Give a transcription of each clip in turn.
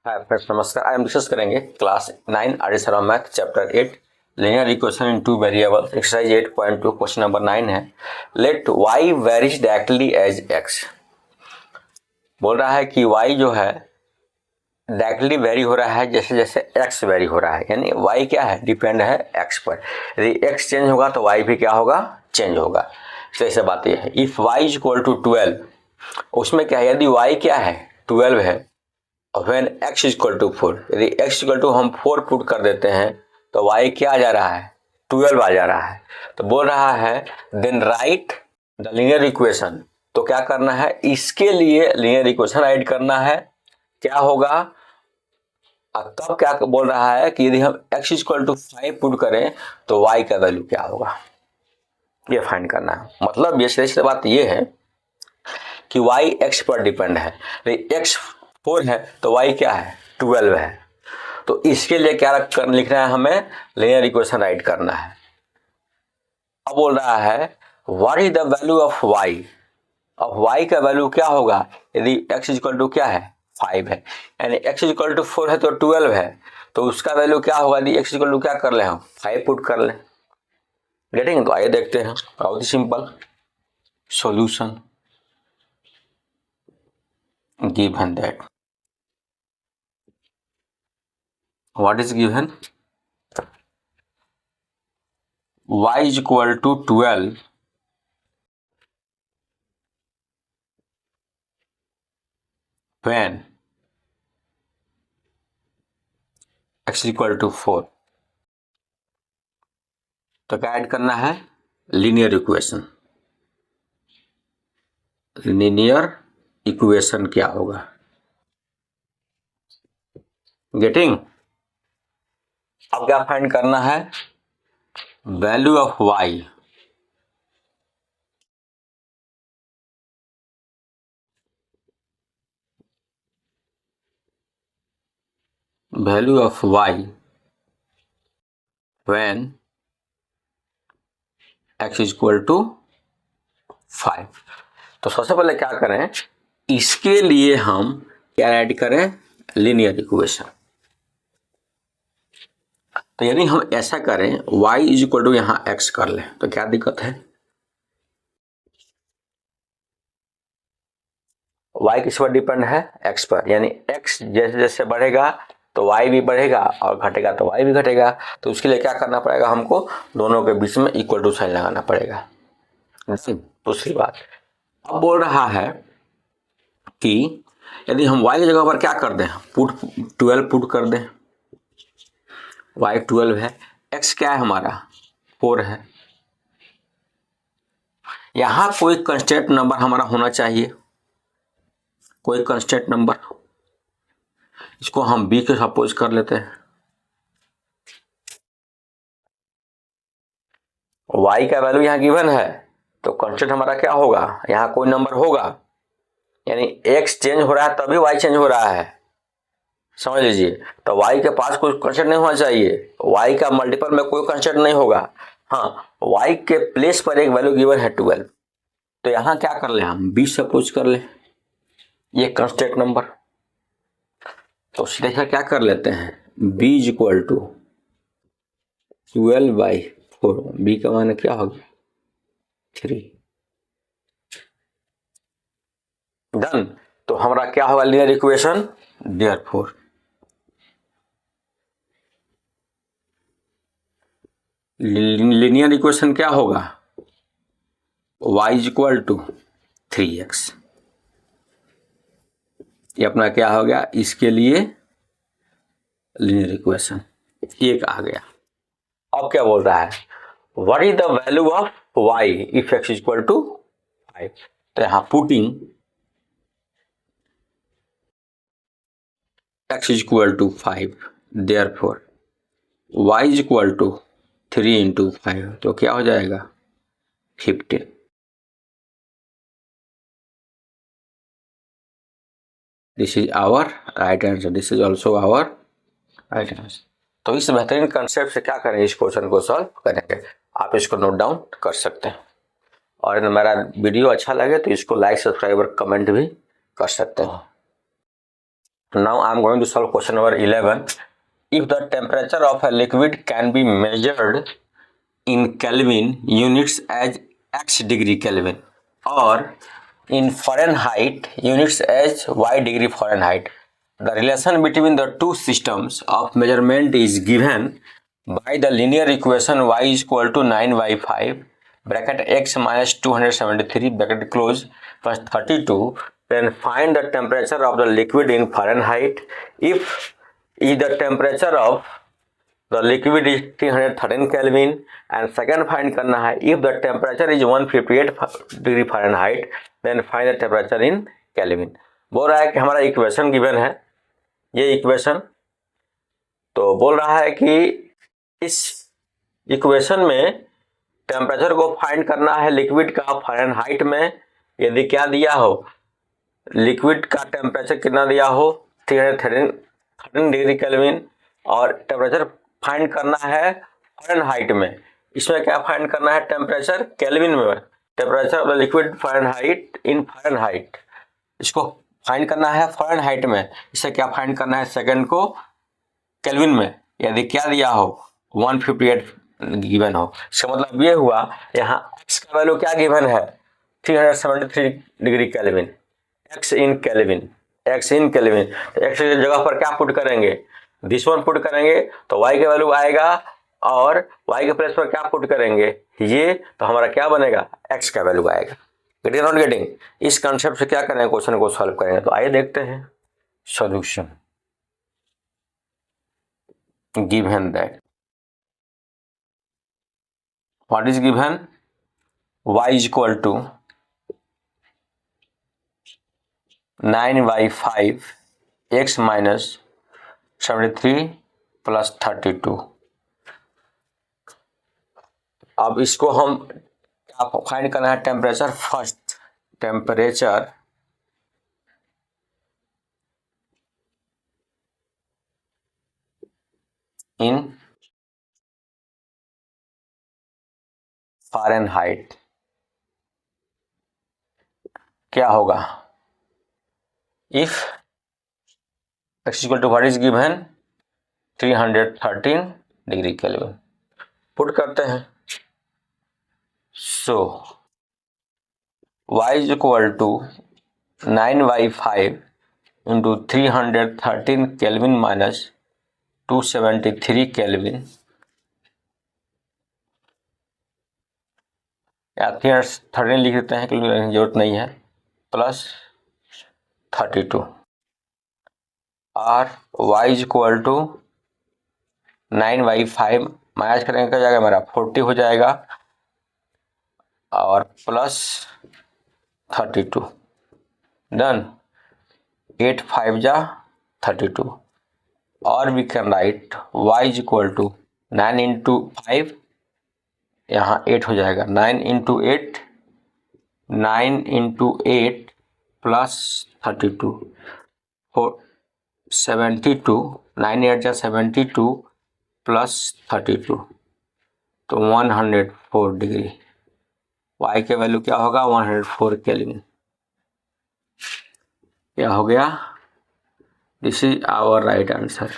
Hi friends, नमस्कार। आज हम डिस्कस करेंगे class 9 edition math chapter 8 linear equation in two variable exercise 8.2 question number 9 है। Let y varies directly as x। बोल रहा है कि y जो है डायरेक्टली वेरी हो रहा है जैसे जैसे x वेरी हो रहा है, यानी y क्या है, डिपेंड है x पर। यदि x चेंज होगा तो y भी क्या होगा, चेंज होगा। तो ऐसे बात यह है, if y is equal to 12, उसमें क्या है, यदि y क्या है 12 है, when x is equal to 4, यदि x इक्वल टू हम 4 पुट कर देते हैं तो y क्या आ जा रहा है, 12 आ जा रहा है। तो बोल रहा है then write the linear equation. तो क्या करना है, इसके लिए लीनियर इक्वेशन राइट करना है। क्या होगा, तब क्या बोल रहा है कि यदि हम x is equal to 5 put करें तो y का वैल्यू क्या होगा, ये फाइंड करना है। मतलब ये सीधी बात ये है कि y x पर डिपेंड है, x 4 है तो y क्या है, 12 है। तो इसके लिए क्या लिखना है, हमें लीनियर इक्वेशन राइट करना है। अब बोल रहा है what is the value of y। अब y का वैल्यू क्या होगा, यदि x इक्वल टू क्या है 5 है, यानी x इक्वल टू 4 है तो 12 है, तो उसका वैल्यू क्या होगा, यदि x इक्वल टू क्या कर ले, हम 5 पुट कर लें। गेटिंग। तो आइए देखते हैं, बहुत ही simple solution given that what is given, y is equal to 12 when x is equal to 4। तो क्या ऐड करना है, लीनियर इक्वेशन। लीनियर इक्वेशन क्या होगा, गेटिंग। अब क्या फाइंड करना है, value of y। Value of y when x is equal to 5। तो सबसे पहले क्या करें, इसके लिए हम क्या ऐड करें, लीनियर इक्वेशन। तो यदि हम ऐसा करें y इज इक्वल टू यहाँ x कर लें तो क्या दिक्कत है, y किस पर डिपेंड है, x पर, यानी x जैसे जैसे बढ़ेगा तो y भी बढ़ेगा और घटेगा तो y भी घटेगा। तो उसके लिए क्या करना पड़ेगा, हमको दोनों के बीच में इक्वल टू साइन लगाना पड़ेगा। दूसरी बात, अब बोल रहा है कि यदि हम y की जगह पर क्या कर दें, पुट 12 पुट कर दें, y 12 है, x क्या है हमारा 4 है। यहां कोई कांस्टेंट नंबर हमारा होना चाहिए, कोई कांस्टेंट नंबर, इसको हम b के सपोज कर लेते हैं। y का वैल्यू यहाँ गिवन है तो कांस्टेंट हमारा क्या होगा, यहाँ कोई नंबर होगा, यानी x चेंज हो रहा है तभी y चेंज हो रहा है, समझ लीजिए। तो y के पास कोई कांस्टेंट नहीं होना चाहिए, y का मल्टीपल में कोई कांस्टेंट नहीं होगा। हाँ, y के प्लेस पर एक वैल्यू गिवन है 12, तो यहाँ क्या कर ले, हम b सपोज कर ले, ये कांस्टेंट नंबर। तो सीधा क्या कर लेते हैं, b is equal to 12/4, b का मान क्या होगा 3। डन। तो हमारा क्या होगा linear equation, therefore linear equation क्या होगा, y is equal to 3x। ये अपना क्या हो गया, इसके लिए लीनियर इक्वेशन एक आ गया। अब क्या बोल रहा है, what is the value of y if x is equal to 5। तो यहां putting x is equal to 5, therefore y is equal to 3 into 5, तो क्या हो जाएगा 15। This is our right answer, this is also our right answer. तो इस बेहतरीन concept से क्या करें, इस क्वेश्चन को सॉल्व करेंगे। आप इसको नोट डाउन कर सकते हैं, और अगर मेरा वीडियो अच्छा लगे तो इसको लाइक, सब्सक्राइब और कमेंट भी कर सकते हैं। Now I am going to solve question number 11. If the temperature of a liquid can be measured in Kelvin units as x degree Kelvin or in Fahrenheit units as y degree Fahrenheit, the relation between the two systems of measurement is given by the linear equation y is equal to 9/5 bracket x minus 273 bracket close plus 32. Then find the temperature of the liquid in Fahrenheit. If the temperature of the liquid is 313 Kelvin and second find करना है if the temperature is 158 degree Fahrenheit then find the temperature in Kelvin. बोल रहा है कि हमारा equation given है, ये equation तो बोल रहा है कि इस इक्वेशन में टेम्परेचर को फाइंड करना है लिक्विड का फारेनहाइट में. यदि क्या दिया हो, लिक्विड का टेम्परेचर कितना दिया हो 313 डिग्री केल्विन और टेम्परेचर फाइंड करना है फारेनहाइट में. इसमें क्या फाइंड करना है टेम्परेचर केल्विन में, temperature of the liquid Fahrenheit in Fahrenheit. इसको फाइंड करना है फारेनहाइट में, इसे क्या फाइंड करना है सेकंड को केल्विन में. यदि क्या दिया हो 158 गिवन हो, इसका मतलब ये हुआ यहाँ x का वैल्यू क्या गिवन है 373 डिग्री केल्विन, x इन केल्विन, x इन केल्विन. x की जगह पर क्या पुट करेंगे, दिस वन पुट करेंगे तो y का वैल्यू आएगा और y के प्लेस पर क्या पुट करेंगे ये, तो हमारा क्या बनेगा x का वैल्यू आएगा. Getting not getting. इस कंसेप्ट से क्या करेंगे, क्वेश्चन को सॉल्व करेंगे. तो आइए देखते हैं solution. Given that what is given y is equal to 9/5 x minus 73 plus 32. अब इसको हम फाइंड करना है temperature first. Temperature in Fahrenheit क्या होगा if x equal to what is given 313 degree Kelvin. Put करते हैं. So y is equal to 9/5 into 313 Kelvin minus 273 Kelvin या 313 लिख देते हैं क्योंकि जरूरत नहीं है, प्लस 32 और y is equal to 9/5 minus करेंगे क्या जाएगा मेरा 40 हो जाएगा और प्लस 32. डन. 8 5 जा 32 और we can write y is equal to 9 into 5 यहाँ 8 हो जाएगा 9 इंटू 8 प्लस 32 72 9 8 जा 72 प्लस 32 तो 104 डिग्री. y के वैल्यू क्या होगा 104 केल्विन. क्या हो गया, this is our right answer.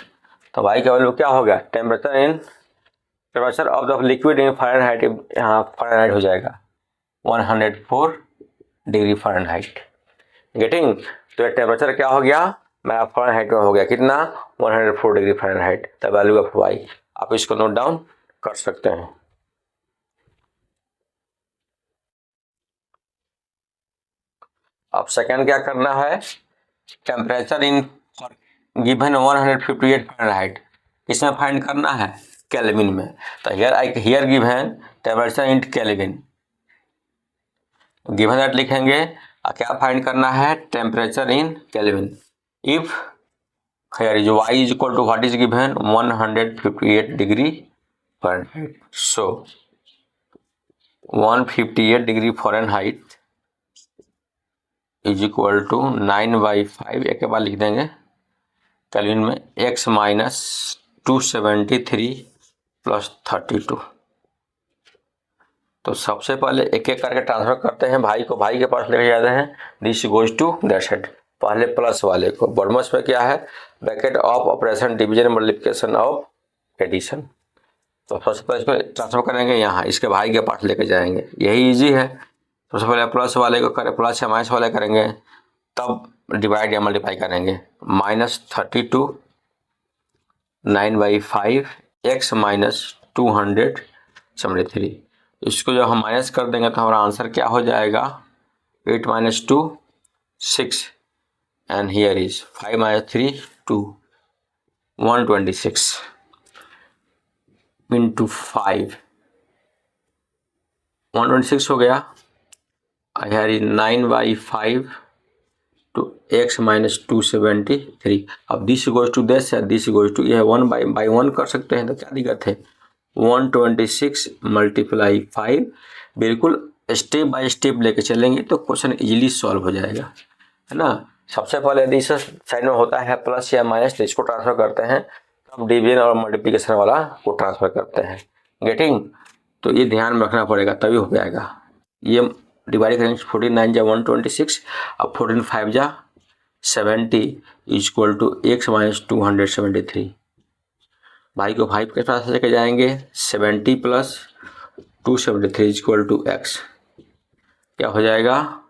तो y का वैल्यू क्या हो गया temperature of the liquid in Fahrenheit, यहाँ फारेनहाइट हो जाएगा 104 डिग्री फारेनहाइट. गेटिंग. तो टेम्परेचर क्या हो गया मेरा फारेनहाइट में हो गया कितना 104 degree Fahrenheit. The value of y. आप इसको नोट डाउन कर सकते हैं. अब सेकंड क्या करना है, टेम्परेचर इन गिवन 158 फारेनहाइट, इसमें फाइंड करना है केल्विन में. तो here given temperature in Kelvin, given that लिखेंगे और क्या फाइंड करना है temperature in Kelvin. If here is y is equal to what is given 158 degree Fahrenheit. So 158 degree Fahrenheit is equal to 9/5 एक के बाद लिख देंगे केल्विन में x माइनस 273 प्लस 32. तो सबसे पहले एक एक करके ट्रांसफर करते हैं, भाई को भाई के पास लेके जाते हैं. This goes to that side. पहले प्लस वाले को, बॉडमोस्ट में क्या है, bracket of operation division multiplication of addition. तो सबसे पहले इसको ट्रांसफर करेंगे यहाँ, इसके भाई के पार्ट लेके जाएंगे, यही इजी है। सबसे पहले प्लस वाले को करें, प्लस या माइनस वाले करेंगे, तब डिवाइड या मल्टीप्लाई करेंगे। -32 9/5 x - 273। इसको जब हम माइनस कर देंगे तो हमारा आंसर क्या हो जाएगा, 8 - 2 6 एंड हियर इज 5 - 3 2 126 into 5 126 हो गया। here is 9/5 to x - 273। अब दिस गोज टू दिस है, दिस गोज टू, यह 1/1 कर सकते हैं तो क्या दिक्कत है। 126 × 5, बिल्कुल स्टेप बाय स्टेप लेके चलेंगे तो क्वेश्चन इजीली सॉल्व हो जाएगा, है ना। सबसे पहले यदि इस साइड में होता है प्लस या माइनस तो इसको ट्रांसफर करते हैं, तब डिवीजन और मल्टीप्लिकेशन वाला को ट्रांसफर करते हैं। गेटिंग, तो ये ध्यान में रखना पड़ेगा तभी हो जाएगा। ये डिवाइड करेंगे 14 9 126, अब 14 5 70 इक्वल टू x - 273। भाई को 5 के साथ लेके जाएंगे, 70 + 273 इक्वल टू x, क्या हो जाएगा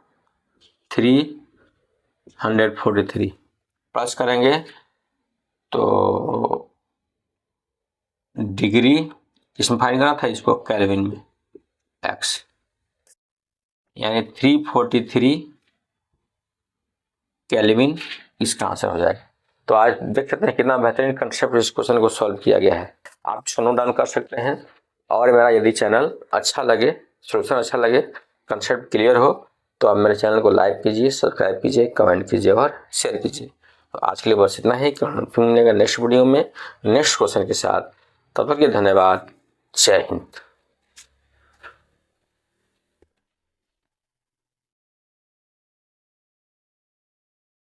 343। प्लस करेंगे तो डिग्री इसमें फाइंड करना था, इसको केल्विन में x, यानी 343 केल्विन इसका आंसर हो जाएगा। तो आज देख सकते हैं कितना बेहतरीन कंसेप्ट इस क्वेश्चन को सॉल्व किया गया है। आप इसको नोट डाउन कर सकते हैं। और मेरा यदि चैनल अच्छा लगे, सोल्यूशन अच्छा लगे, कंसेप्ट क्लियर हो, तो आप मेरे चैनल को लाइक कीजिए, सब्सक्राइब कीजिए, कमेंट कीजिए और शेयर कीजिए। तो आज के लिए बस इतना ही, फिर मिलेंगे नेक्स्ट वीडियो में नेक्स्ट क्वेश्चन के साथ। तब तक के धन्यवाद। जय हिंद।